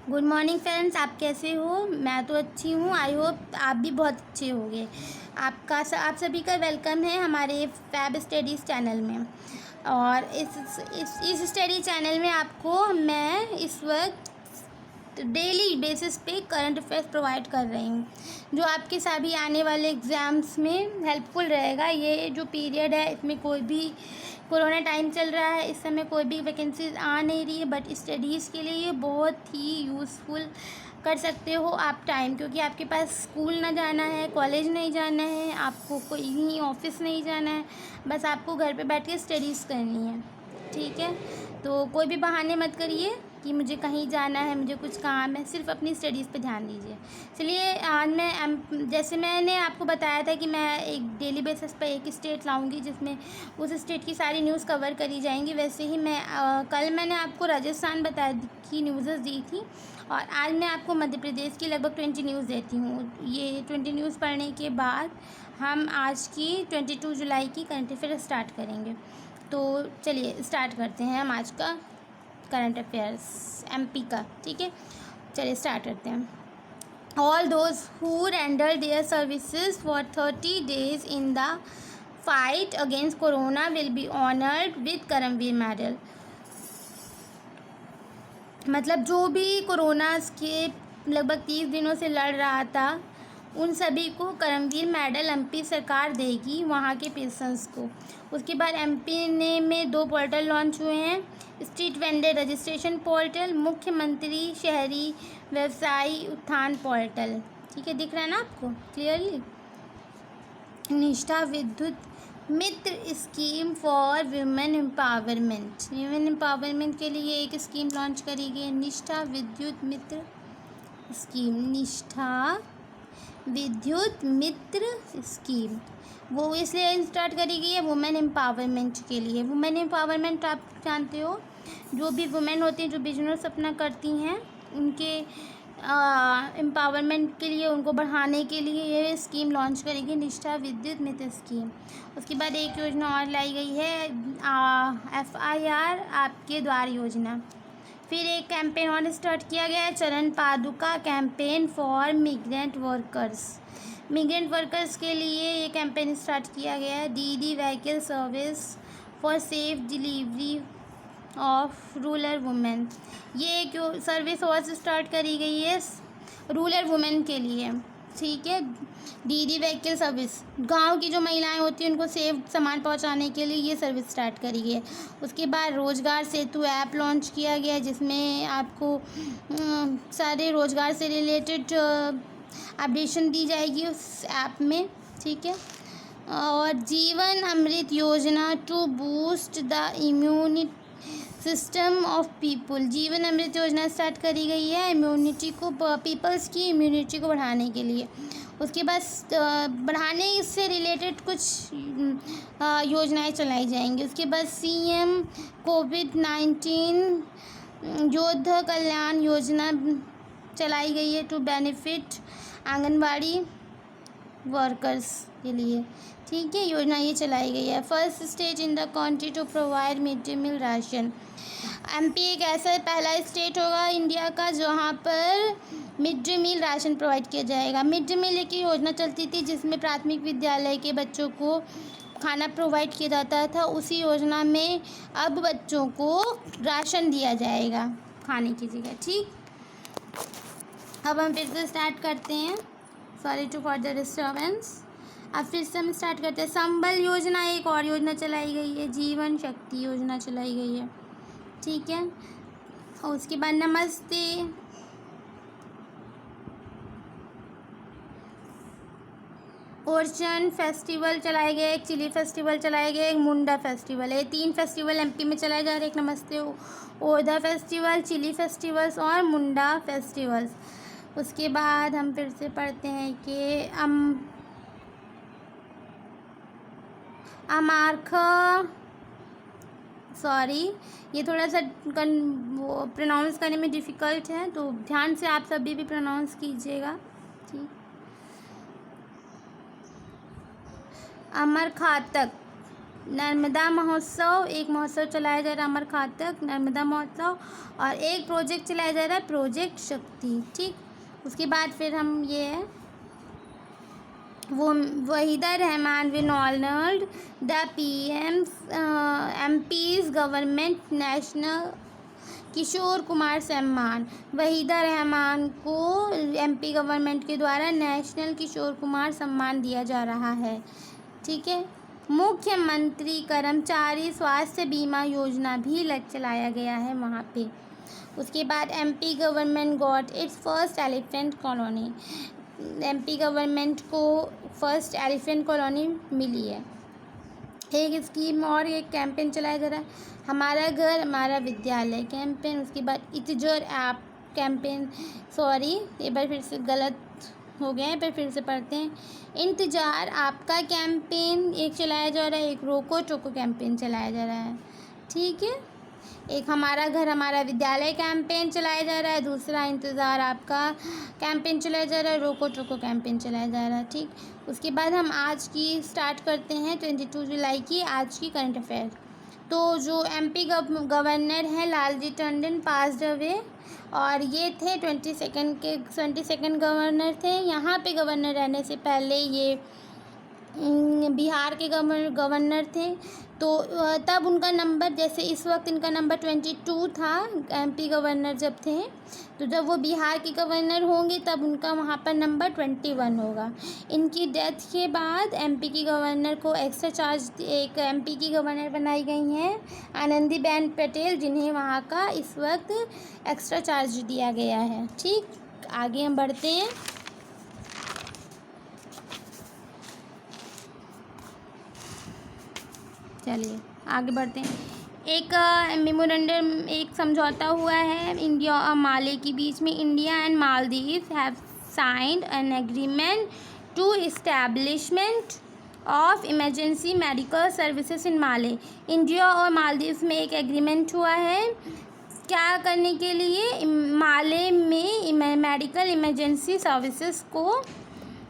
Good morning friends, आप कैसे हो? मैं तो अच्छी हूँ। आई होप आप भी बहुत अच्छे होंगे। आप सभी का वेलकम है हमारे फैब स्टडीज़ चैनल में। और इस स्टडी चैनल में आपको मैं इस वक्त डेली बेसिस पे करंट अफेयर्स प्रोवाइड कर रही हूँ, जो आपके सभी आने वाले एग्ज़ाम्स में हेल्पफुल रहेगा। ये जो पीरियड है, इसमें कोई भी कोरोना टाइम चल रहा है, इस समय कोई भी वैकेंसीज आ नहीं रही है, बट स्टडीज़ के लिए ये बहुत ही यूज़फुल कर सकते हो आप टाइम, क्योंकि आपके पास स्कूल ना जाना है, कॉलेज नहीं जाना है, आपको कोई नहीं ऑफिस नहीं जाना है, बस आपको घर पे बैठ के स्टडीज़ करनी है। ठीक है, तो कोई भी बहाने मत करिए कि मुझे कहीं जाना है, मुझे कुछ काम है। सिर्फ अपनी स्टडीज़ पे ध्यान दीजिए। चलिए, आज मैं जैसे मैंने आपको बताया था कि मैं एक डेली बेसिस पे एक स्टेट लाऊंगी जिसमें उस स्टेट की सारी न्यूज़ कवर करी जाएंगी, वैसे ही कल मैंने आपको राजस्थान बताया की न्यूज़ दी थी, और आज मैं आपको मध्य प्रदेश की लगभग 20 न्यूज़ देती हूँ। ये 20 न्यूज़ पढ़ने के बाद हम आज की 22 जुलाई की करंट अफेयर स्टार्ट करेंगे। तो चलिए स्टार्ट करते हैं हम आज का करंट अफेयर्स एमपी का। ठीक है, चलिए स्टार्ट करते हैं। All those who render their services for 30 days in the fight against corona will be honoured with Karamveer medal. मतलब जो भी कोरोना के लगभग 30 दिनों से लड़ रहा था, उन सभी को करमवीर मेडल एमपी सरकार देगी, वहाँ के पेशेंट्स को। उसके बाद एमपी में 2 पोर्टल लॉन्च हुए हैं। स्ट्रीट वेंडर रजिस्ट्रेशन पोर्टल, मुख्यमंत्री शहरी व्यवसायी उत्थान पोर्टल। ठीक है, दिख रहा है ना आपको clearly? Nishtha Vidyut Mitra scheme for women empowerment. Women empowerment के लिए एक स्कीम लॉन्च करी गई है, निष्ठा विद्युत मित्र स्कीम। निष्ठा विद्युत मित्र स्कीम वो इसलिए स्टार्ट करी गई है वुमेन एम्पावरमेंट के लिए। वुमेन एम्पावरमेंट आप जानते हो, जो भी वुमेन होती हैं जो बिजनेस अपना करती हैं, उनके एम्पावरमेंट के लिए, उनको बढ़ाने के लिए ये स्कीम लॉन्च करेगी, निष्ठा विद्युत मित्र स्कीम। उसके बाद एक योजना और लाई गई है, FIR आपके द्वार योजना। फिर एक कैंपेन और स्टार्ट किया गया है, चरण पादुका कैंपेन फॉर मिग्रेंट वर्कर्स। मिग्रेंट वर्कर्स के लिए ये कैंपेन स्टार्ट किया गया है, DD vehicle service for safe delivery of rural women. ये एक सर्विस और स्टार्ट करी गई है रूरल वुमेन के लिए। ठीक है, DD व्हीकल सर्विस, गांव की जो महिलाएं होती हैं उनको सेफ सामान पहुंचाने के लिए ये सर्विस स्टार्ट करी गई है। उसके बाद रोज़गार सेतु ऐप लॉन्च किया गया है, जिसमें आपको सारे रोज़गार से रिलेटेड अपडेशन दी जाएगी उस ऐप में। ठीक है, और Jeevan Amrit Yojana to boost the immunity system of people. Jeevan Amrit योजना स्टार्ट करी गई है इम्यूनिटी को, पीपल्स की इम्यूनिटी को बढ़ाने के लिए। उसके बाद बढ़ाने से रिलेटेड कुछ योजनाएं चलाई जाएंगी। उसके बाद CM कोविड-19 योद्धा कल्याण योजना चलाई गई है टू बेनिफिट आंगनबाड़ी वर्कर्स के लिए। ठीक है, योजना ये चलाई गई है। First state in the country to provide mid day meal ration. MP एक ऐसा पहला स्टेट होगा इंडिया का जहाँ पर mid day meal ration provide किया जाएगा। मिड डे मील एक योजना चलती थी जिसमें प्राथमिक विद्यालय के बच्चों को खाना प्रोवाइड किया जाता था। उसी योजना में अब बच्चों को राशन दिया जाएगा खाने की जगह। ठीक, अब हम फिर से स्टार्ट करते हैं। Sorry to for the disturbance. अब फिर से हम स्टार्ट करते हैं। संबल योजना एक और योजना चलाई गई है, जीवन शक्ति योजना चलाई गई है। ठीक है, और उसके बाद नमस्ते ओरछन फेस्टिवल चलाए गए, एक चिली फेस्टिवल चलाया गया, एक मुंडा फेस्टिवल है। 3 फेस्टिवल MP में चलाए जा रहे, एक नमस्ते ओरछा फेस्टिवल, चिली फेस्टिवल्स और मुंडा फेस्टिवल्स। उसके बाद हम फिर से पढ़ते हैं कि अमारखा, सॉरी ये थोड़ा सा वो प्रोनाउंस करने में डिफ़िकल्ट है, तो ध्यान से आप सभी भी प्रोनाउंस कीजिएगा। ठीक, अमर खातक नर्मदा महोत्सव, एक महोत्सव चलाया जा रहा है अमर खातक नर्मदा महोत्सव, और एक प्रोजेक्ट चलाया जा रहा है प्रोजेक्ट शक्ति। ठीक, उसके बाद फिर हम ये है वो Waheeda Rehman win honoured the MP's government national Kishore Kumar Samman. Waheeda Rahman को MP गवर्नमेंट के द्वारा नेशनल किशोर कुमार सम्मान दिया जा रहा है। ठीक है, मुख्यमंत्री कर्मचारी स्वास्थ्य बीमा योजना भी चलाया गया है वहाँ पे। उसके बाद MP government got its first elephant colony. MP government को फर्स्ट एलिफेंट कॉलोनी मिली है। एक स्कीम और एक कैंपेन चलाया जा रहा है, हमारा घर हमारा विद्यालय कैंपेन। उसके बाद इतजर ऐप कैंपेन, सॉरी एक बार फिर से गलत हो गया है, फिर से पढ़ते हैं। इंतज़ार आपका कैंपेन एक चलाया जा रहा है, एक रोको टोको कैंपेन चलाया जा रहा है। ठीक है, एक हमारा घर हमारा विद्यालय कैंपेन चलाया जा रहा है, दूसरा इंतज़ार आपका कैंपेन चलाया जा रहा है, रोको टोको कैंपेन चलाया जा रहा है। ठीक, उसके बाद हम आज की स्टार्ट करते हैं 22 जुलाई की आज की करंट अफेयर। तो जो MP गवर्नर हैं लालजी टंडन पास्ड अवे, और ये थे 22nd गवर्नर थे। यहाँ पे गवर्नर रहने से पहले ये बिहार के गवर्नर थे। तो तब उनका नंबर, जैसे इस वक्त इनका नंबर 22 था MP गवर्नर जब थे, तो जब वो बिहार के गवर्नर होंगे तब उनका वहाँ पर नंबर 21 होगा। इनकी डेथ के बाद MP की गवर्नर को एक्स्ट्रा चार्ज, एक MP की गवर्नर बनाई गई हैं आनंदीबेन पटेल, जिन्हें वहाँ का इस वक्त एक्स्ट्रा चार्ज दिया गया है। ठीक, आगे हम बढ़ते हैं। चलिए आगे बढ़ते हैं। एक मेमोरेंडम, एक समझौता हुआ है इंडिया और माले के बीच में। India and Maldives have signed an agreement to establishment of emergency medical services in Male. India और मालदीव में एक एग्रीमेंट हुआ है, क्या करने के लिए? माले में मेडिकल इमरजेंसी सर्विसेज को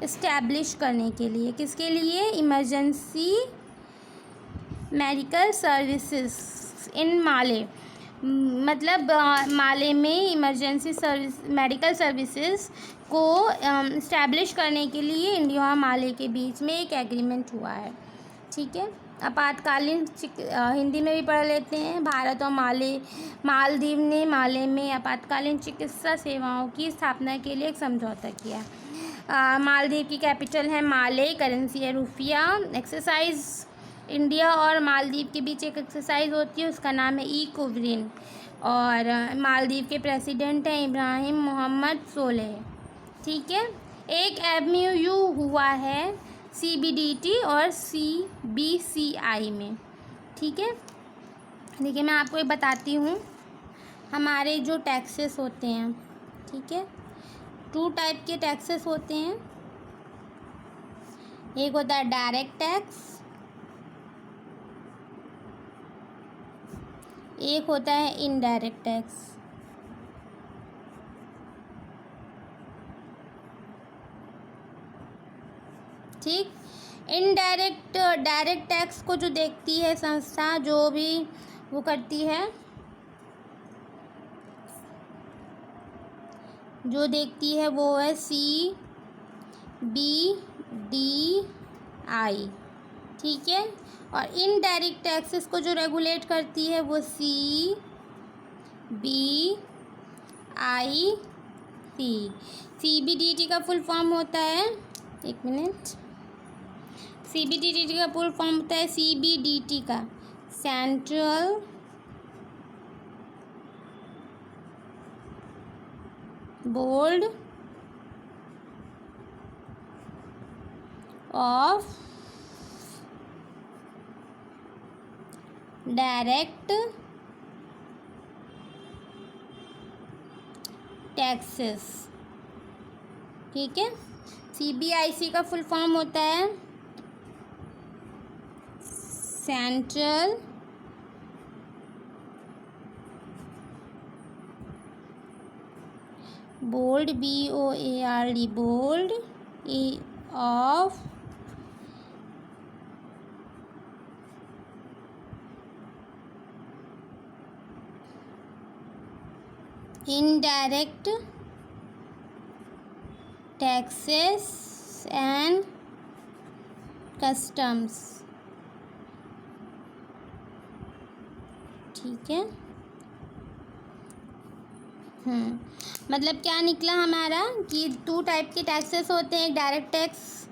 इस्टेब्लिश करने के लिए। किसके लिए? इमरजेंसी मेडिकल सर्विसेज इन माले, मतलब माले में इमरजेंसी मेडिकल सर्विसेज को इस्टेब्लिश करने के लिए इंडिया और माले के बीच में एक एग्रीमेंट हुआ है। ठीक है, आपातकालीन हिंदी में भी पढ़ लेते हैं। भारत और मालदीव ने माले में आपातकालीन चिकित्सा सेवाओं की स्थापना के लिए एक समझौता किया। मालदीव की कैपिटल है माले, करेंसी है रुपया। एक्सरसाइज इंडिया और मालदीव के बीच एक एक्सरसाइज होती है, उसका नाम है इकोवरिन, और मालदीव के प्रेसिडेंट हैं इब्राहिम मोहम्मद सोलेह। ठीक है, एक MOU हुआ है CBDT और CBCI में। ठीक है, देखिए मैं आपको एक बताती हूँ, हमारे जो टैक्सेस होते हैं, ठीक है, 2 टाइप के टैक्सेस होते हैं। एक होता है डायरेक्ट टैक्स, एक होता है इनडायरेक्ट टैक्स। ठीक, डायरेक्ट टैक्स को जो देखती है संस्था, जो भी वो करती है, जो देखती है वो है CBDI। ठीक है, और इनडायरेक्ट टैक्सेस को जो रेगुलेट करती है वो CBIC। CBDT का फुल फॉर्म होता है, एक मिनट, CBDT का फुल फॉर्म होता है CBDT का central board of direct taxes. ठीक है, CBIC का फुल फॉर्म होता है central board BOARD board of indirect taxes and customs. ठीक है। मतलब क्या निकला हमारा कि 2 टाइप के टैक्सेस होते हैं, एक डायरेक्ट टैक्स,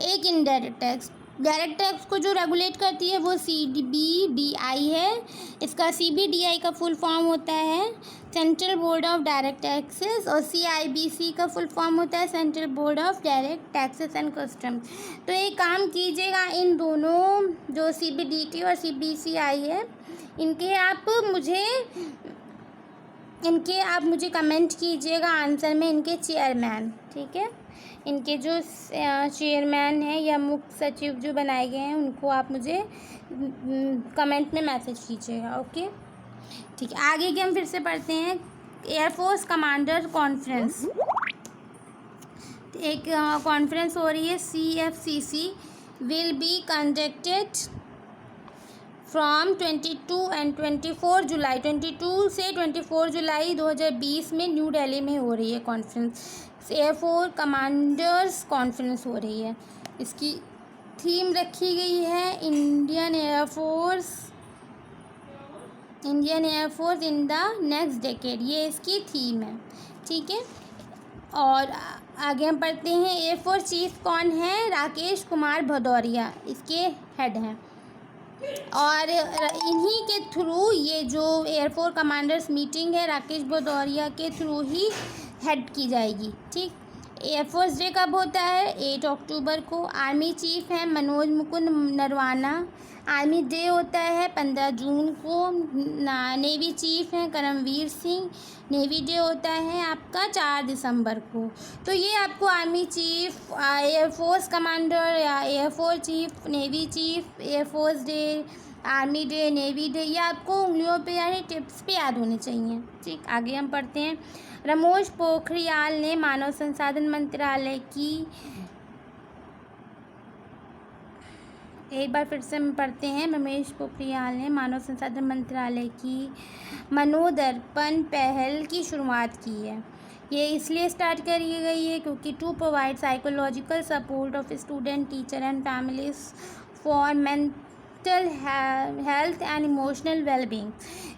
एक इनडायरेक्ट टैक्स। डायरेक्ट टैक्स को जो रेगुलेट करती है वो CBDI है। इसका CBDI का फुल फॉर्म होता है central board of direct taxes, और CIBC का फुल फॉर्म होता है central board of direct taxes and customs. तो एक काम कीजिएगा, इन दोनों जो CBDT और CBCI है, इनके आप मुझे कमेंट कीजिएगा आंसर में, इनके चेयरमैन। ठीक है, इनके जो चेयरमैन हैं या मुख्य सचिव जो बनाए गए हैं उनको आप मुझे कमेंट में मैसेज कीजिएगा। ओके, ठीक है। आगे के हम फिर से पढ़ते हैं। एयरफोर्स कमांडर कॉन्फ्रेंस, एक कॉन्फ्रेंस हो रही है CFCC will be conducted from 22 and 24 जुलाई 22 से 24 जुलाई 2020 में न्यू दिल्ली में हो रही है कॉन्फ्रेंस। एयरफोर्स कमांडर्स कॉन्फ्रेंस हो रही है। इसकी थीम रखी गई है Indian air force in the next decade, ये इसकी थीम है। ठीक है, और आगे हम पढ़ते हैं। एयरफोर्स चीफ कौन है? राकेश कुमार भदौरिया इसके हेड हैं, और इन्हीं के थ्रू ये जो एयरफोर्स कमांडर्स मीटिंग है राकेश भदौरिया के थ्रू ही हेड की जाएगी। ठीक, एयरफोर्स डे कब होता है? 8 अक्टूबर को। आर्मी चीफ है मनोज मुकुंद नरवाना, आर्मी डे होता है 15 जून को। नेवी चीफ हैं करमवीर सिंह, नेवी डे होता है आपका 4 दिसंबर को। तो ये आपको आर्मी चीफ, एयरफोर्स कमांडर या air force chief, navy chief, air force day, army day, navy day, ये आपको उंगलियों पे यानी टिप्स पे याद होने चाहिए। ठीक, आगे हम पढ़ते हैं। रमेश पोखरियाल ने मानव संसाधन मंत्रालय की, एक बार फिर से हम पढ़ते हैं। रमेश पोखरियाल ने मानव संसाधन मंत्रालय की मनोदर्पण पहल की शुरुआत की है। ये इसलिए स्टार्ट करी गई है क्योंकि to provide psychological support of student, teacher and families for mental health and emotional wellbeing.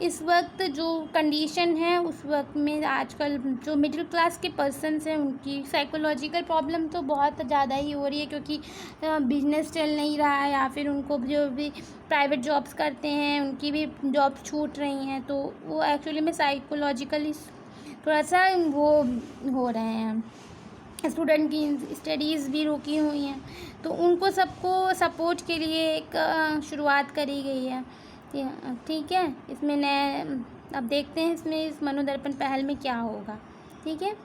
इस वक्त जो कंडीशन है उस वक्त में आजकल जो मिडिल क्लास के पर्सन्स हैं उनकी साइकोलॉजिकल प्रॉब्लम तो बहुत ज़्यादा ही हो रही है, क्योंकि बिजनेस चल नहीं रहा है या फिर उनको जो भी प्राइवेट जॉब्स करते हैं उनकी भी जॉब छूट रही हैं, तो वो एक्चुअली में साइकोलॉजिकली थोड़ा सा वो हो रहे हैं। स्टूडेंट की स्टडीज़ भी रुकी हुई हैं, तो उनको सबको सपोर्ट के लिए एक शुरुआत करी गई है। ठीक है, इसमें नए अब देखते हैं इसमें इस मनोदर्पण पहल में क्या होगा। ठीक है,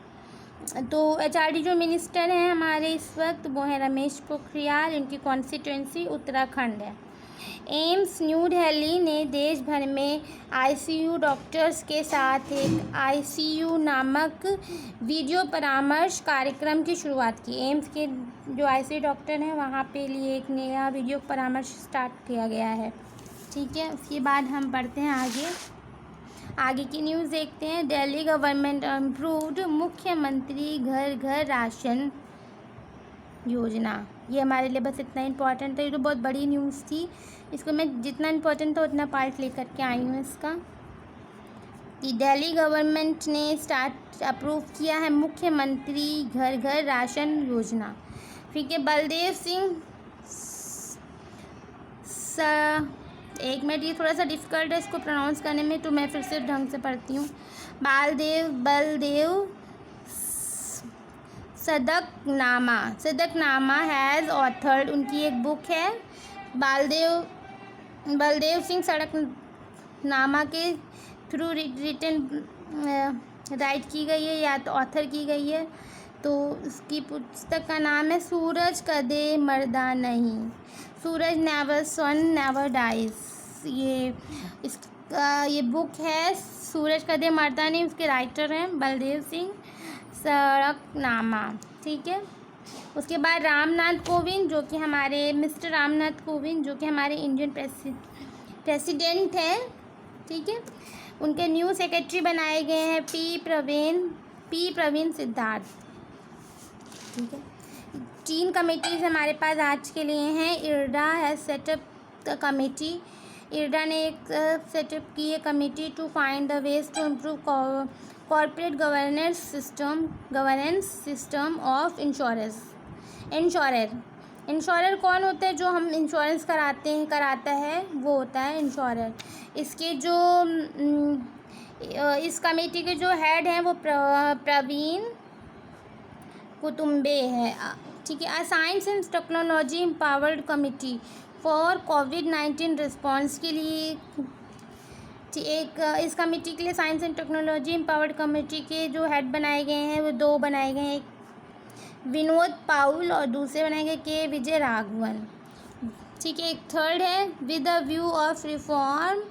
तो HRD जो मिनिस्टर हैं हमारे इस वक्त वो हैं रमेश पोखरियाल, इनकी कॉन्स्टिट्यूंसी उत्तराखंड है। एम्स न्यू दिल्ली ने देश भर में ICU डॉक्टर्स के साथ एक ICU नामक वीडियो परामर्श कार्यक्रम की शुरुआत की। एम्स के जो ICU डॉक्टर हैं वहाँ पे लिए एक नया वीडियो परामर्श स्टार्ट किया गया है। ठीक है, उसके बाद हम पढ़ते हैं आगे की न्यूज़ देखते हैं। दिल्ली गवर्नमेंट अप्रूव्ड मुख्यमंत्री घर घर राशन योजना। ये हमारे लिए बस इतना इम्पोर्टेंट था, ये तो बहुत बड़ी न्यूज़ थी, इसको मैं जितना इम्पोर्टेंट था उतना पार्ट लेकर के आई हूँ इसका। कि दिल्ली गवर्नमेंट ने अप्रूव किया है मुख्यमंत्री घर घर राशन योजना। ठीक है, बलदेव सिंह एक मिनट, ये थोड़ा सा डिफ़िकल्ट है इसको प्रोनाउंस करने में, तो मैं फिर से ढंग से पढ़ती हूँ। बलदेव सदकनामा हैज़ ऑथर्ड, उनकी एक बुक है बलदेव सिंह सड़कनामा के थ्रू रिटन राइट की गई है या तो ऑथर की गई है। तो उसकी पुस्तक का नाम है सूरज कदे मरदा नहीं, सूरज नेवर सन नेवर डाइज। ये बुक है सूरज कदे मरदा नहीं, उसके राइटर हैं बलदेव सिंह सड़कनामा। ठीक है, उसके बाद रामनाथ कोविंद जो कि हमारे मिस्टर रामनाथ कोविंद जो कि हमारे इंडियन प्रेसिडेंट हैं। ठीक है, उनके न्यू सेक्रेटरी बनाए गए हैं पी प्रवीण सिद्धार्थ। ठीक है, 3 कमेटीज़ हमारे पास आज के लिए हैं। IRDA has set up the committee, IRDA ने एक सेटअप की है committee to find the ways to improve corporate governance system of insurer कौन होता है? जो हम इंश्योरेंस कराता है वो होता है इंश्योरर। इसके जो इस कमेटी के जो हेड हैं वो प्रवीण कुतुम्बे है। ठीक है, science and technology empowered committee for covid response के लिए एक इस कमेटी के लिए science and technology empowered committee के जो हेड बनाए गए हैं वो 2 बनाए गए हैं, एक विनोद पाउल और दूसरे बनाए गए के विजय राघवन। ठीक है, एक थर्ड है with a view of reform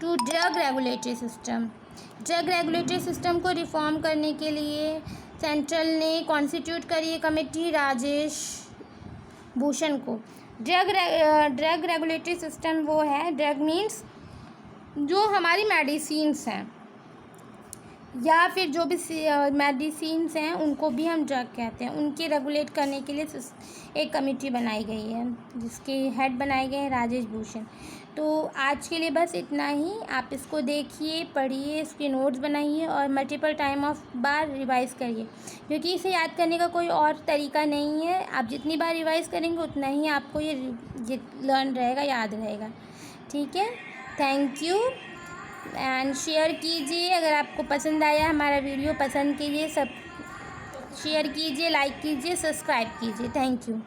to drug regulatory system. Drug regulatory system को रिफॉर्म करने के लिए सेंट्रल ने कॉन्स्टिट्यूट करी है कमेटी राजेश भूषण को। ड्रग रेगुलेटरी सिस्टम वो है, ड्रग मीन्स जो हमारी मेडिसिन्स हैं या फिर जो भी मेडिसिन्स हैं उनको भी हम ड्रग कहते हैं, उनके रेगुलेट करने के लिए एक कमेटी बनाई गई है जिसके हेड बनाए गए हैं राजेश भूषण। तो आज के लिए बस इतना ही। आप इसको देखिए, पढ़िए, इसके नोट्स बनाइए और multiple time of bar revise करिए, क्योंकि इसे याद करने का कोई और तरीका नहीं है। आप जितनी बार रिवाइज़ करेंगे उतना ही आपको ये लर्न रहेगा, याद रहेगा। ठीक है, थैंक यू एंड शेयर कीजिए। अगर आपको पसंद आया हमारा वीडियो, पसंद कीजिए, सब शेयर कीजिए, लाइक कीजिए, सब्सक्राइब कीजिए। Thank you.